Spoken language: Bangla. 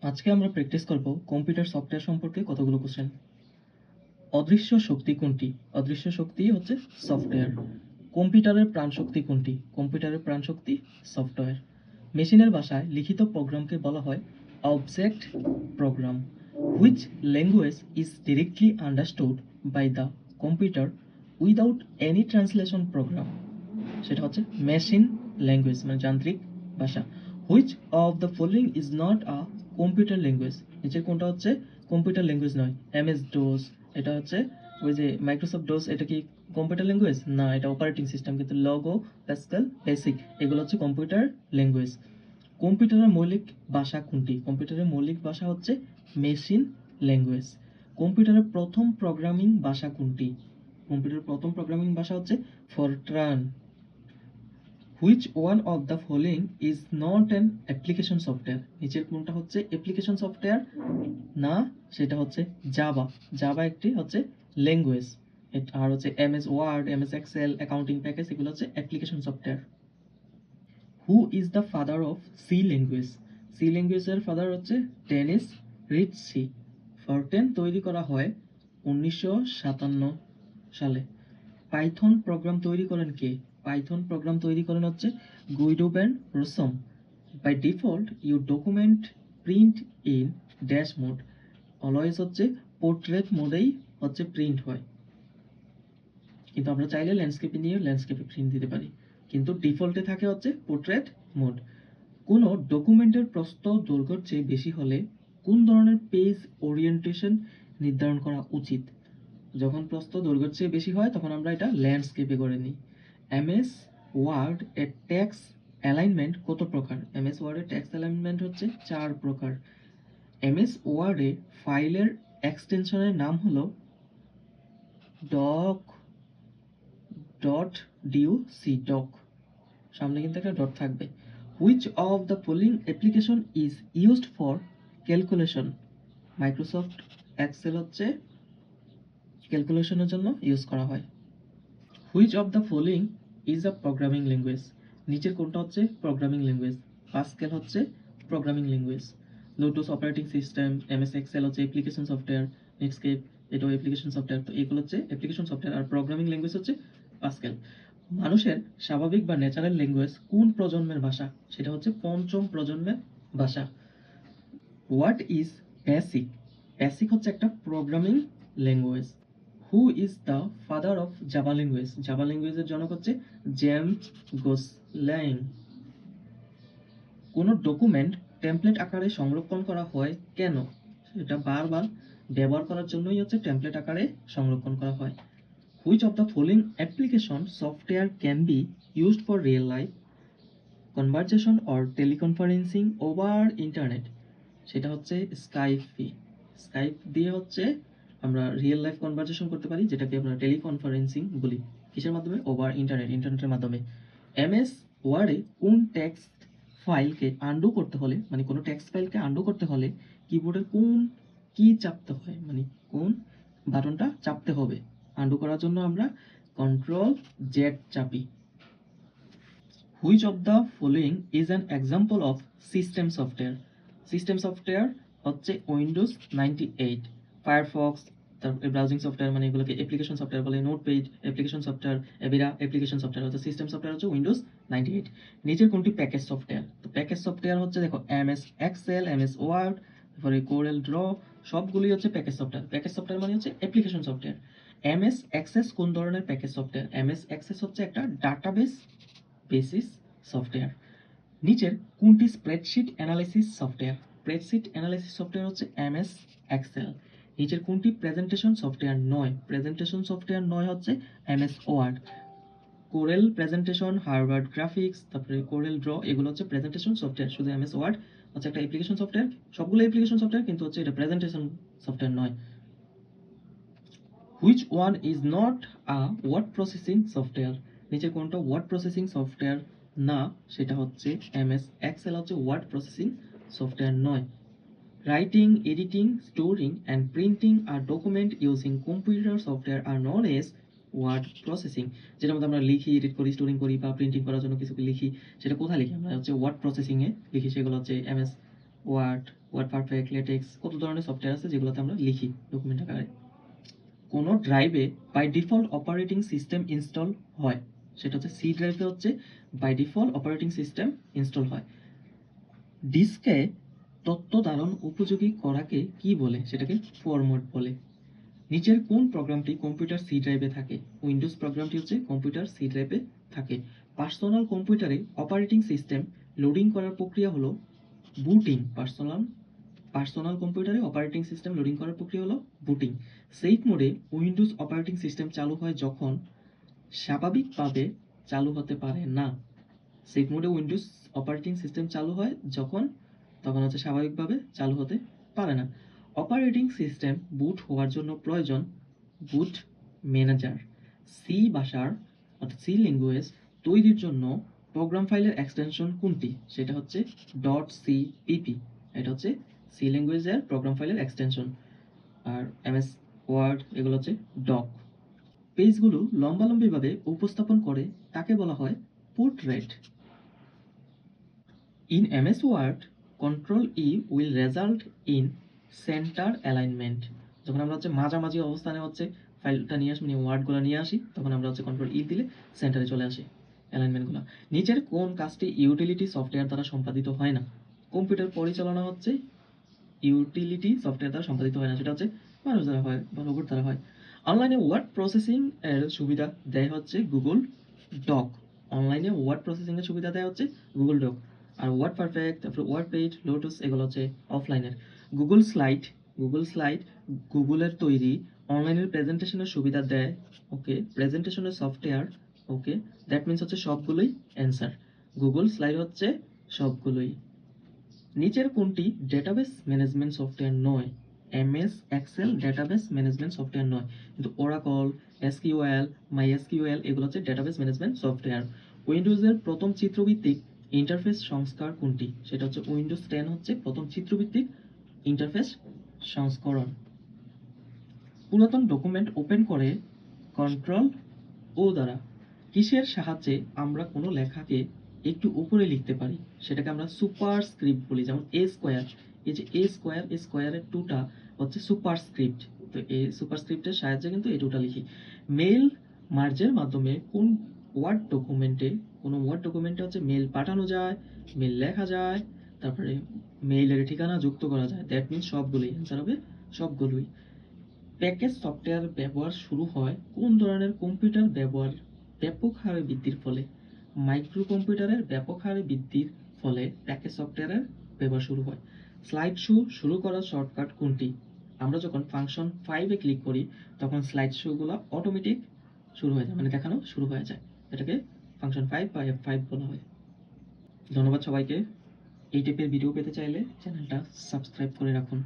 আজকে আমরা প্র্যাকটিস করব কম্পিউটার সফটওয়্যার সম্পর্কে কতগুলো কোশ্চেন। অদৃশ্য শক্তি কোনটি? অদৃশ্য শক্তি হচ্ছে সফটওয়্যার। কম্পিউটারের প্রাণশক্তি কোনটি? কম্পিউটারের প্রাণশক্তি সফটওয়্যার। মেশিনের ভাষায় লিখিত প্রোগ্রামকে বলা হয় object program. Which language is directly understood by the computer without any translation program? সেটা হচ্ছে মেশিন ল্যাঙ্গুয়েজ, মানে যান্ত্রিক ভাষা। Which of the following is not a computer language? নিচের কোনটা হচ্ছে কম্পিউটার ল্যাঙ্গুয়েজ নয়? এমএস ডোস, এটা হচ্ছে ওই যে মাইক্রোসফট ডোস, এটা কি কম্পিউটার ল্যাঙ্গুয়েজ? না, এটা অপারেটিং সিস্টেম। কিন্তু লগো, প্যাসকেল, বেসিক এগুলো হচ্ছে কম্পিউটার ল্যাঙ্গুয়েজ। কম্পিউটারের মৌলিক ভাষা কোনটি? কম্পিউটারের মৌলিক ভাষা হচ্ছে মেশিন ল্যাঙ্গুয়েজ। কম্পিউটারের প্রথম প্রোগ্রামিং ভাষা কোনটি? কম্পিউটারের প্রথম প্রোগ্রামিং ভাষা হচ্ছে Fortran. Which one of the following is not an application software? নিচের কোনটা হচ্ছে অ্যাপ্লিকেশন সফটওয়্যার? না, সেটা হচ্ছে জাভা। জাভা একটি হচ্ছে ল্যাঙ্গুয়েজ। আর হচ্ছে MS Word, MS Excel, accounting package এগুলো হচ্ছে application software. Who is the father of C language? C ল্যাঙ্গুয়েজের ফাদার হচ্ছে ডেনিস রিচসি। ফরটেন তৈরি করা হয় 1957 সালে। পাইথন প্রোগ্রাম তৈরি করেন কে? পাইথন প্রোগ্রাম তৈরি করেন হচ্ছে Guido van Rossum. By default you document print in dash mode. Always হচ্ছে পোর্ট্রেট মোডেই হচ্ছে প্রিন্ট হয়, কিন্তু আমরা চাইলে ল্যান্ডস্কেপে নিয়ে ল্যান্ডস্কেপে প্রিন্ট দিতে পারি, কিন্তু ডিফল্টে থাকে হচ্ছে পোর্ট্রেট মোড। কোনো ডকুমেন্টের প্রস্থ দৈর্ঘ্যের চেয়ে বেশি হলে কোন ধরনের পেজ ওরিয়েন্টেশন নির্ধারণ করা উচিত? যখন প্রস্থ দৈর্ঘ্যের চেয়ে বেশি হয় তখন আমরা এটা ল্যান্ডস্কেপে করে নিই। এমএস ওয়ার্ড এর টেক্সট অ্যালাইনমেন্ট কত প্রকার? এমএস ওয়ার্ডের টেক্সট অ্যালাইনমেন্ট হচ্ছে 4 প্রকার। এমএস ওয়ার্ডে ফাইলের এক্সটেনশনের নাম হলো ডক ডট ডিউসি, ডক। সামনে কিন্তু একটা ডট থাকবে। Which of the following application is used for calculation? Microsoft Excel হচ্ছে ক্যালকুলেশনের জন্য ইউজ করা হয়। Which of the following is a programming language? নিচের কোনটা হচ্ছে প্রোগ্রামিং ল্যাঙ্গুয়েজ? পাস্কেল হচ্ছে programming language. Lotus operating system, MS Excel হচ্ছে অ্যাপ্লিকেশন সফটওয়্যার, নেটস্কেপ এটাও অ্যাপ্লিকেশন সফটওয়্যার। তো এগুলো হচ্ছে অ্যাপ্লিকেশন সফটওয়্যার, আর প্রোগ্রামিং ল্যাঙ্গুয়েজ হচ্ছে পাস্কেল। মানুষের স্বাভাবিক বা ন্যাচারাল ল্যাঙ্গুয়েজ কোন প্রজন্মের ভাষা? সেটা হচ্ছে পঞ্চম প্রজন্মের ভাষা। What is basic? বেসিক হচ্ছে একটা programming language. Who is the father of Java language? Java ল্যাঙ্গুয়েজের জনক হচ্ছে জেমস গোসল্যাং। কোনো ডকুমেন্ট টেমপ্লেট আকারে সংরক্ষণ করা হয় কেন? এটা বারবার ব্যবহার করার জন্যই হচ্ছে টেমপ্লেট আকারে সংরক্ষণ করা হয়। Which of the following application software can be used for real life conversation or teleconferencing over internet? সেটা হচ্ছে স্কাইপ। স্কাইপ দিয়ে হচ্ছে আমরা রিয়েল লাইফ কনভারসেশন করতে পারি, যেটাকে আমরা টেলিকনফারেন্সিং বলি। কিসের মাধ্যমে? ওভার ইন্টারনেট, ইন্টারনেটের মাধ্যমে। এমএস ওয়ার্ডে কোন টেক্সট ফাইলকে আন্ডু করতে হলে, মানে কোনো টেক্সট ফাইলকে আন্ডু করতে হলে কিবোর্ডের কোন কি চাপতে হয়, মানে কোন বাটনটা চাপতে হবে? আন্ডু করার জন্য আমরা কন্ট্রোল জেড চাপি। Which of the following is an example of system software? System software হচ্ছে উইন্ডোজ 98, ফায়ারফক্স, তারপরে ব্রাউজিং সফটওয়্যার, মানে এগুলোকে অ্যাপ্লিকেশন সফটওয়্যার বলে। Notepad application software, Avira application software. হচ্ছে সিস্টেম সফটওয়্যার হচ্ছে উইন্ডোজ 98। নিচের কোনটি প্যাকেজ সফটওয়্যার? তো প্যাকেজ সফটওয়্যার হচ্ছে দেখো এমএস এক্সেল, এমএস ওয়ার্ড, তারপরে কোরেল ড্র, সবগুলোই হচ্ছে প্যাকেজ সফটওয়্যার। প্যাকেজ সফটওয়্যার মানে হচ্ছে অ্যাপ্লিকেশন সফটওয়্যার। এমএস এক্সেস কোন ধরনের প্যাকেজ সফটওয়্যার? এমএস এক্সেস হচ্ছে একটা ডাটাবেস বেসিস সফটওয়্যার। নিচের কোনটি spreadsheet analysis software? Spreadsheet analysis software হচ্ছে এমএস এক্সেল। নিচের কোনটি প্রেজেন্টেশন সফটওয়্যার নয়? প্রেজেন্টেশন সফটওয়্যার নয় হচ্ছে MS Word. Corel presentation, Harvard graphics, তারপরে কোরেল ড্র, এগুলো হচ্ছে প্রেজেন্টেশন সফটওয়্যার। শুধু এমএস ওয়ার্ড হচ্ছে একটা অ্যাপ্লিকেশন সফটওয়্যার। সবগুলো অ্যাপ্লিকেশন সফটওয়্যার, কিন্তু হচ্ছে এটা প্রেজেন্টেশন সফটওয়্যার নয়। Which one is not a word processing software? নিচে কোনটা ওয়ার্ড প্রসেসিং সফটওয়্যার না? সেটা হচ্ছে এমএস এক্সেল হচ্ছে ওয়ার্ড প্রসেসিং সফটওয়্যার নয়। Writing, editing, storing and printing are document using computer software are known as word processing. যেটার মধ্যে আমরা লিখি, এডিট করি, স্টোরিং করি বা প্রিন্টিং করার জন্য কিছু লিখি, সেটা কোথায় লিখি? আমরা হচ্ছে ওয়ার্ড প্রসেসিংয়ে লিখি, সেগুলো হচ্ছে MS Word, word perfect, LaTeX, কত ধরনের সফটওয়্যার আছে যেগুলোতে আমরা লিখি ডকুমেন্ট আকারে। কোনো ড্রাইভে by default operating system install হয়, সেটা হচ্ছে সি ড্রাইভে হচ্ছে by default operating system install হয়। ডিস্কে তথ্য ধারণ উপযোগী করাকে কি বলে? সেটাকে ফরম্যাট বলে। নিচের কোন প্রোগ্রামটি কম্পিউটার সি ড্রাইভে থাকে? উইন্ডোজ প্রোগ্রামটি হচ্ছে কম্পিউটার সি ড্রাইভে থাকে। পার্সোনাল কম্পিউটারে অপারেটিং সিস্টেম লোডিং করার প্রক্রিয়া হলো বুটিং। পার্সোনাল কম্পিউটারে অপারেটিং সিস্টেম লোডিং করার প্রক্রিয়া হলো বুটিং। সেফ মোডে উইন্ডোজ অপারেটিং সিস্টেম চালু হয় যখন স্বাভাবিকভাবে চালু হতে পারে না। সেফ মোডে উইন্ডোজ অপারেটিং সিস্টেম চালু হয় যখন, তখন হচ্ছে স্বাভাবিকভাবে চালু হতে পারে না। অপারেটিং সিস্টেম বুট হওয়ার জন্য প্রয়োজন বুট ম্যানেজার। সি ভাষার অর্থাৎ সি ল্যাঙ্গুয়েজ তৈরির জন্য প্রোগ্রাম ফাইলের এক্সটেনশন কোনটি? সেটা হচ্ছে .cpp। এটা হচ্ছে সি ল্যাঙ্গুয়েজের প্রোগ্রাম ফাইলের এক্সটেনশন। আর এমএস ওয়ার্ড এগুলো হচ্ছে ডক। পেজগুলো লম্বালম্বিভাবে উপস্থাপন করে তাকে বলা হয় portrait. In MS Word, Control E will result in center alignment. যখন আমরা হচ্ছে মাঝামাঝি অবস্থানে হচ্ছে ফাইলটা নিয়ে আসি, মানে ওয়ার্ডগুলো নিয়ে আসি, তখন আমরা হচ্ছে কন্ট্রোল ই দিলে সেন্টারে চলে আসে অ্যালাইনমেন্টগুলো। নিচের কোন কাজটি ইউটিলিটি সফটওয়্যার দ্বারা সম্পাদিত হয় না? কম্পিউটার পরিচালনা হচ্ছে ইউটিলিটি সফটওয়্যার দ্বারা সম্পাদিত হয় না, সেটা হচ্ছে মানুষ দ্বারা হয় বা রোবট দ্বারা হয়। অনলাইনে ওয়ার্ড প্রসেসিং এর সুবিধা দেয় হচ্ছে গুগল ডক। অনলাইনে ওয়ার্ড প্রসেসিং এর সুবিধা দেয় হচ্ছে গুগল ডক। আর ওয়ার্ড পারফেক্ট, তারপরে ওয়ার্ড পেজ, লোটাস এগুলো হচ্ছে অফলাইনের। গুগল স্লাইড গুগলের তৈরি অনলাইনের প্রেজেন্টেশনের সুবিধা দেয়। ওকে, প্রেজেন্টেশনের সফটওয়্যার। ওকে, দ্যাট মিনস হচ্ছে সবগুলোই অ্যান্সার। গুগল স্লাইড হচ্ছে সবগুলোই। নিচের কোনটি ডেটাবেস ম্যানেজমেন্ট সফটওয়্যার নয়? MS Excel database management software নয়, কিন্তু ওরাকল, এসকিউএল, মাইএসকিউএল এগুলো হচ্ছে ডেটাবেস ম্যানেজমেন্ট সফটওয়্যার। উইন্ডোজের প্রথম চিত্রভিত্তিক ইন্টারফেস সংস্কার কোনটি? সেটা হচ্ছে উইন্ডোজ 10 হচ্ছে প্রথম চিত্রভিত্তিক ইন্টারফেস সংস্করণ। পুরাতন ডকুমেন্ট ওপেন করে কন্ট্রোল ও দ্বারা কিসের সাহায্যে আমরা কোনো লেখাকে একটু উপরে লিখতে পারি? সেটাকে আমরা সুপারস্ক্রিপ্ট বলি। যেমন এ স্কোয়ার, এই যে এ স্কোয়ারের টুটা হচ্ছে সুপারস্ক্রিপ্ট। তো এই সুপারস্ক্রিপ্টের সাহায্যে কিন্তু এই টুটা লিখি। মেল মার্জের মাধ্যমে কোনো ওয়ার্ড ডকুমেন্টে হচ্ছে মেল পাঠানো যায়, মেল লেখা যায়, তারপরে মেইলের ঠিকানা যুক্ত করা যায়। দ্যাট মিনস সবগুলোই অ্যান্সার হবে, সবগুলোই। প্যাকেজ সফটওয়্যার ব্যবহার শুরু হয় কোন ধরনের কম্পিউটার ব্যবহার ব্যাপক হারে বৃদ্ধির ফলে? মাইক্রো কম্পিউটারের ব্যাপক হারে বৃদ্ধির ফলে প্যাকেজ সফটওয়্যারের ব্যবহার শুরু হয়। স্লাইড শো শুরু করার শর্টকাট কোনটি? আমরা যখন ফাংশন 5-এ ক্লিক করি তখন স্লাইড শোগুলো অটোমেটিক শুরু হয়ে যায়, মানে দেখানো শুরু হয়ে যায়। এটাকে ফাংশন 5 বা F5 বলা হয়। ধন্যবাদ সবাইকে। এই টাইপের ভিডিও পেতে চাইলে চ্যানেলটা সাবস্ক্রাইব করে রাখুন।